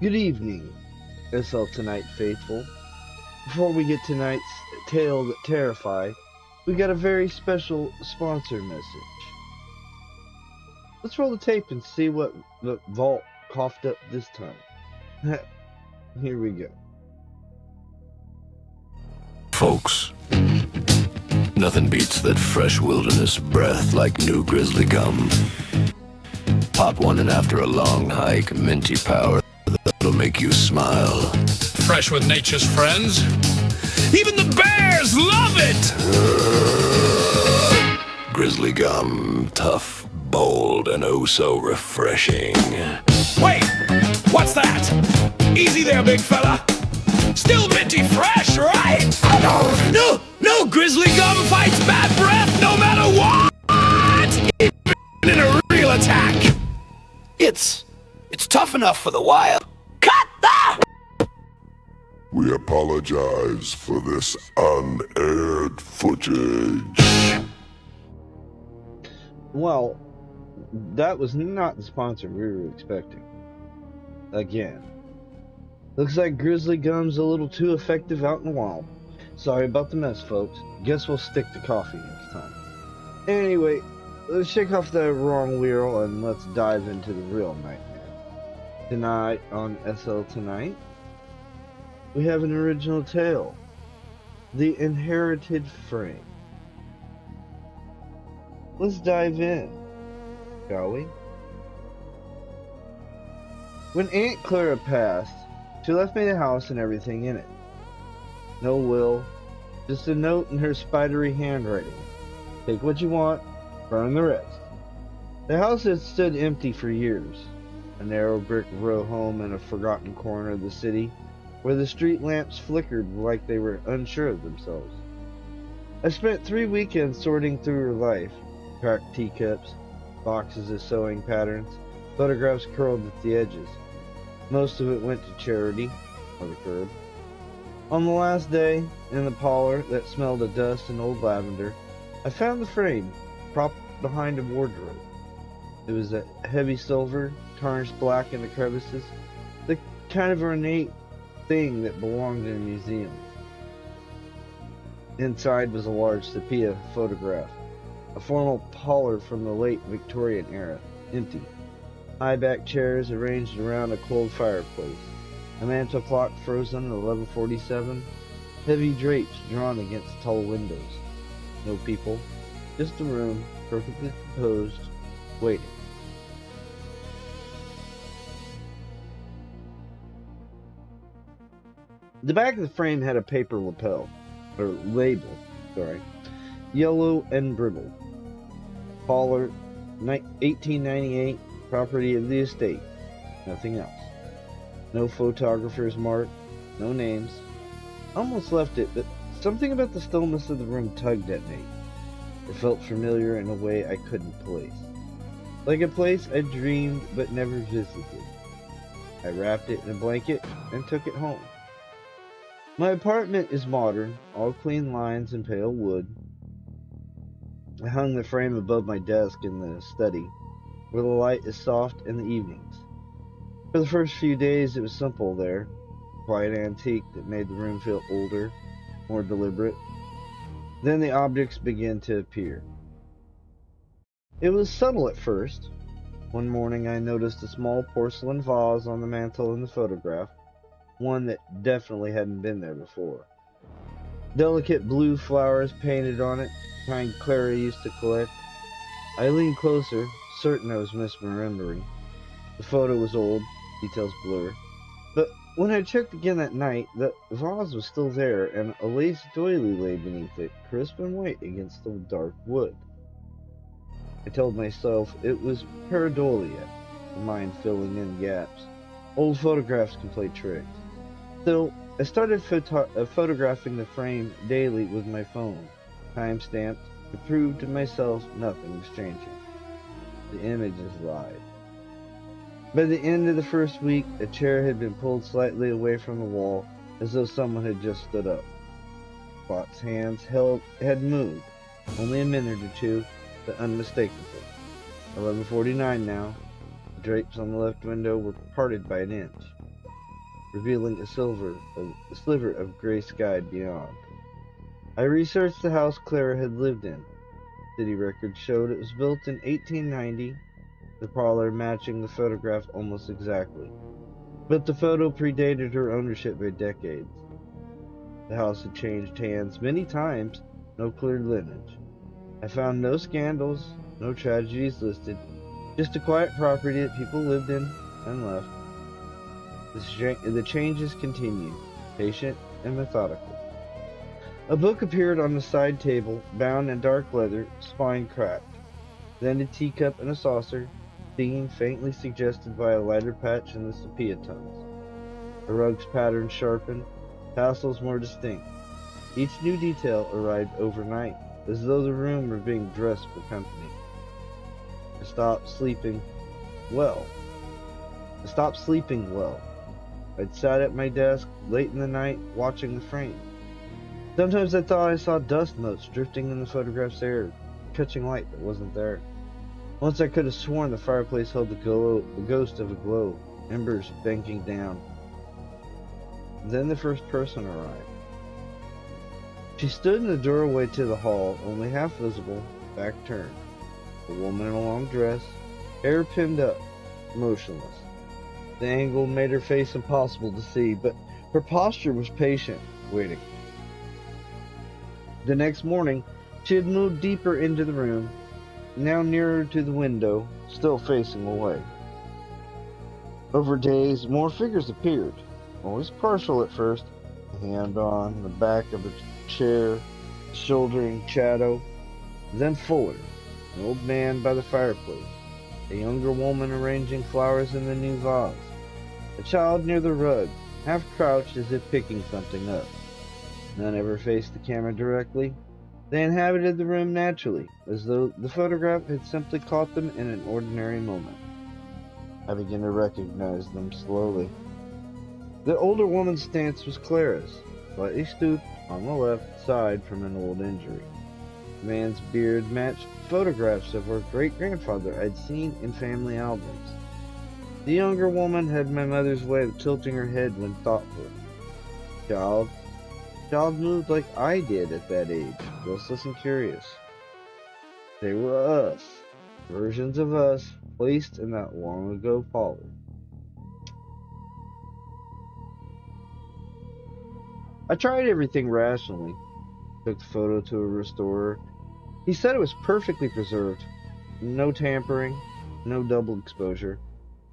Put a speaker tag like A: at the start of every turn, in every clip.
A: Good evening, SL Tonight faithful. Before we get tonight's tale that terrify, we got a very special sponsor message. Let's roll the tape and see what the vault coughed up this time. Here we go.
B: Folks, nothing beats that fresh wilderness breath like new grizzly gum. Pop one and after a long hike, minty power that'll make you smile.
C: Fresh with nature's friends. Even the bears love it!
B: Grizzly gum, tough, bold, and oh so refreshing.
C: Wait! What's that? Easy there, big fella. Still minty fresh, right? No, grizzly gum fights bad breath no matter what! Even in a real attack.
B: It's tough enough for the wild.
C: Cut that!
D: We apologize for this unaired footage.
A: Well, that was not the sponsor we were expecting. Again. Looks like Grizzly Gum's a little too effective out in the wild. Sorry about the mess, folks. Guess we'll stick to coffee next time. Anyway, let's shake off the wrong wheel and let's dive into the real nightmare. Tonight on SL Tonight, we have an original tale. The Inherited Frame. Let's dive in, shall we? When Aunt Clara passed, she left me the house and everything in it. No will, just a note in her spidery handwriting. Take what you want, burn the rest. The house had stood empty for years, a narrow brick row home in a forgotten corner of the city where the street lamps flickered like they were unsure of themselves. I spent 3 weekends sorting through her life, cracked teacups, boxes of sewing patterns, photographs curled at the edges. Most of it went to charity, or the curb. On the last day, in the parlor that smelled of dust and old lavender, I found the frame propped behind a wardrobe. It was a heavy silver, tarnished black in the crevices, the kind of ornate thing that belonged in a museum. Inside was a large sepia photograph, a formal parlor from the late Victorian era, empty. High-back chairs arranged around a cold fireplace, a mantel clock frozen at 11:47, heavy drapes drawn against tall windows. No people, just a room, perfectly composed, waiting. The back of the frame had a paper label, yellow and brittle. Parlor, 1898, property of the estate, nothing else. No photographer's mark, no names. Almost left it, but something about the stillness of the room tugged at me. It felt familiar in a way I couldn't place. Like a place I dreamed but never visited. I wrapped it in a blanket and took it home. My apartment is modern, all clean lines and pale wood. I hung the frame above my desk in the study, where the light is soft in the evenings. For the first few days it was simple there, quiet antique that made the room feel older, more deliberate. Then the objects began to appear. It was subtle at first. One morning I noticed a small porcelain vase on the mantel in the photograph, one that definitely hadn't been there before. Delicate blue flowers painted on it, the kind Clara used to collect. I leaned closer, certain I was misremembering. The photo was old, details blurred. But when I checked again that night, the vase was still there, and a lace doily lay beneath it, crisp and white against the dark wood. I told myself it was pareidolia, the mind filling in gaps. Old photographs can play tricks. Still, I started photographing the frame daily with my phone, time-stamped, to prove to myself nothing was changing. The images lied. By the end of the first week, a chair had been pulled slightly away from the wall, as though someone had just stood up. Spot's hands had moved, only a minute or two, but unmistakably. 11:49 now. The drapes on the left window were parted by an inch. revealing a sliver of gray sky beyond. I researched the house Clara had lived in. City records showed it was built in 1890, the parlor matching the photograph almost exactly. But the photo predated her ownership by decades. The house had changed hands many times, no clear lineage. I found no scandals, no tragedies listed, just a quiet property that people lived in and left. The changes continued, patient and methodical. A book appeared on the side table, bound in dark leather, spine cracked. Then a teacup and a saucer, singing faintly suggested by a lighter patch in the sepia tones. The rug's pattern sharpened, tassels more distinct. Each new detail arrived overnight, as though the room were being dressed for company. I stopped sleeping well. I'd sat at my desk late in the night watching the frame. Sometimes I thought I saw dust motes drifting in the photograph's air, catching light that wasn't there. Once I could have sworn the fireplace held the ghost of a glow, embers banking down. Then the first person arrived. She stood in the doorway to the hall, only half visible, back turned. A woman in a long dress, hair pinned up, motionless. The angle made her face impossible to see, but her posture was patient, waiting. The next morning, she had moved deeper into the room, now nearer to the window, still facing away. Over days, more figures appeared, always partial at first, a hand on the back of a chair, shouldering shadow, then fuller, an old man by the fireplace, a younger woman arranging flowers in the new vase, a child near the rug, half crouched as if picking something up. None ever faced the camera directly. They inhabited the room naturally, as though the photograph had simply caught them in an ordinary moment. I began to recognize them slowly. The older woman's stance was Clara's, slightly stooped on the left side from an old injury. The man's beard matched photographs of her great-grandfather I'd seen in family albums. The younger woman had my mother's way of tilting her head when thoughtful. Child moved like I did at that age, restless and curious. They were us, versions of us, placed in that long-ago parlor. I tried everything rationally. Took the photo to a restorer. He said it was perfectly preserved. No tampering, no double exposure.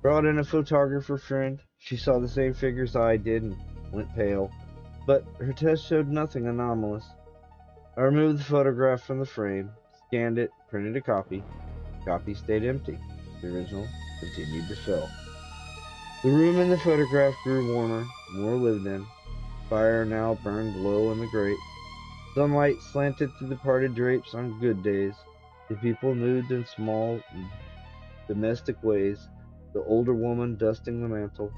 A: Brought in a photographer friend. She saw the same figures I did and went pale. But her test showed nothing anomalous. I removed the photograph from the frame, scanned it, printed a copy. The copy stayed empty. The original continued to fill. The room in the photograph grew warmer, more lived in. Fire now burned low in the grate. Sunlight slanted through the parted drapes on good days. The people moved in small, domestic ways. The older woman dusting the mantel.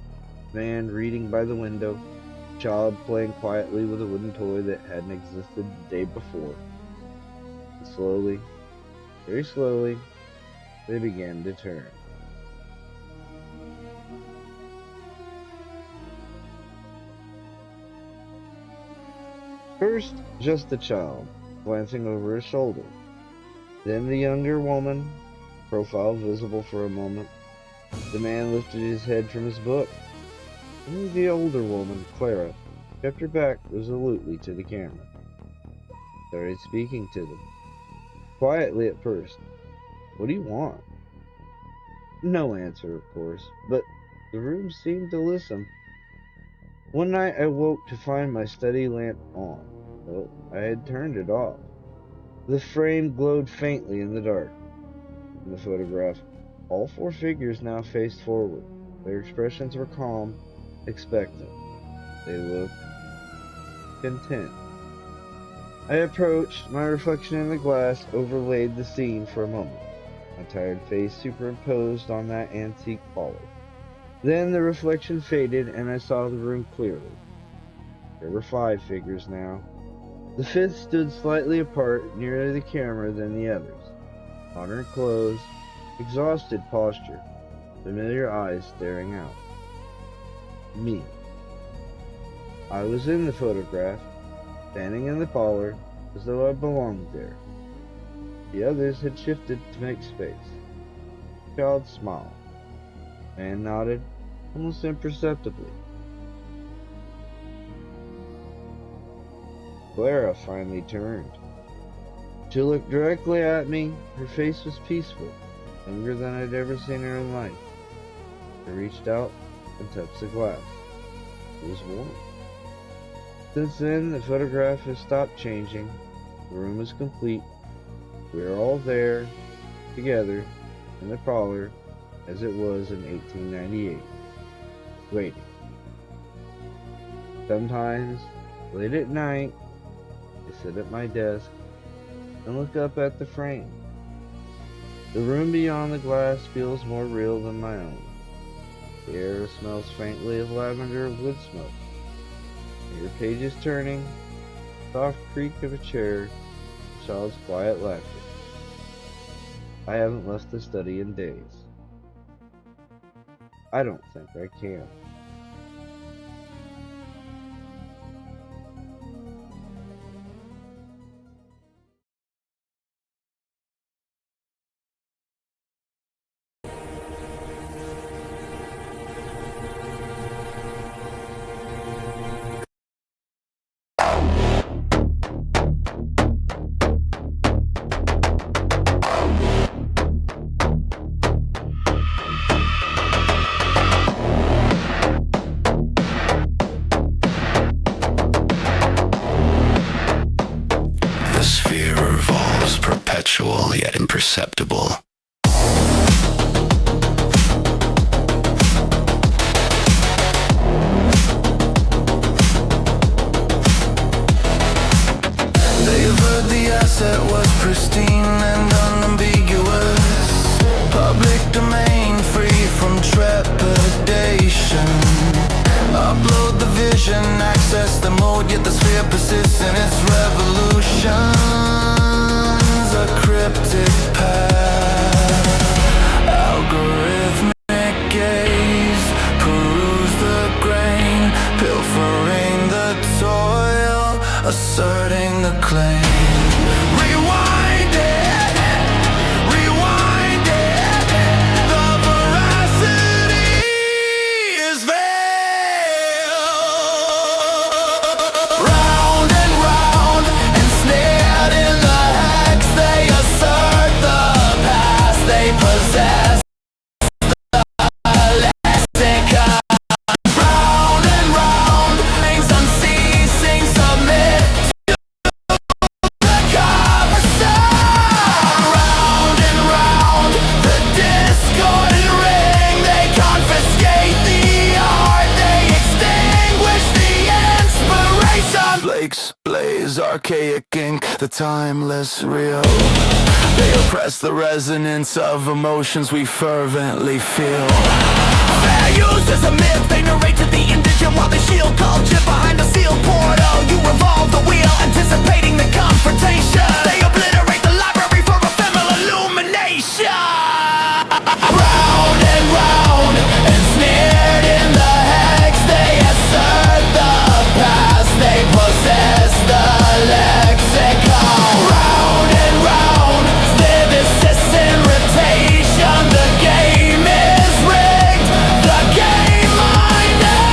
A: Man reading by the window. Child playing quietly with a wooden toy that hadn't existed the day before. And slowly, very slowly, they began to turn. First, just the child, glancing over his shoulder. Then the younger woman, profile visible for a moment. The man lifted his head from his book. Only the older woman, Clara, kept her back resolutely to the camera. Started speaking to them. Quietly at first. What do you want? No answer, of course, but the room seemed to listen. One night I woke to find my study lamp on, though I had turned it off. The frame glowed faintly in the dark. In the photograph, all four figures now faced forward. Their expressions were calm, expectant. They looked content. I approached. My reflection in the glass overlaid the scene for a moment. My tired face superimposed on that antique parlor. Then the reflection faded and I saw the room clearly. There were 5 figures now. The fifth stood slightly apart, nearer the camera than the others. Modern clothes, exhausted posture, familiar eyes staring out. Me. I was in the photograph, standing in the parlor as though I belonged there. The others had shifted to make space. The child smiled. Man nodded, almost imperceptibly. Clara finally turned. She looked directly at me. Her face was peaceful, younger than I'd ever seen her in life. I reached out and touched the glass. It was warm. Since then, the photograph has stopped changing. The room is complete. We are all there, together, in the parlor, as it was in 1898, waiting. Sometimes, late at night, I sit at my desk and look up at the frame. The room beyond the glass feels more real than my own. The air smells faintly of lavender and wood smoke. I hear pages turning, soft creak of a chair, a child's quiet laughter. I haven't left the study in days. I don't think I can.
B: The sphere revolves perpetual yet imperceptible. They've heard the asset was pristine and unambiguous. Public domain free from trepidation. Upload the vision, access the mode, yet the sphere persists in its revolutions. A cryptic path, algorithmic gaze, peruse the grain, pilfering the toil, asserting the claim. Rewind it, rewind it, the veracity is veiled. Round and round, ensnared in the hex, they assert the past, they possess the lexicon. Round and round, things unceasing, submit to the conversation. Round and round, the discordant ring, they confiscate the art, they extinguish the inspiration. Flakes blaze, archaic ink, the timeless real. They oppress the resonance of emotions we fervently feel. Fair use is a myth, they narrate to the indigent while they shield culture behind a sealed portal. You revolve the wheel, anticipating the confrontation. They obliterate the library for ephemeral illumination. Round and round, ensnared in the hex, they assert the past, they possess the lexicon. Round and round, viviscent rotation, the game is rigged, the game minded.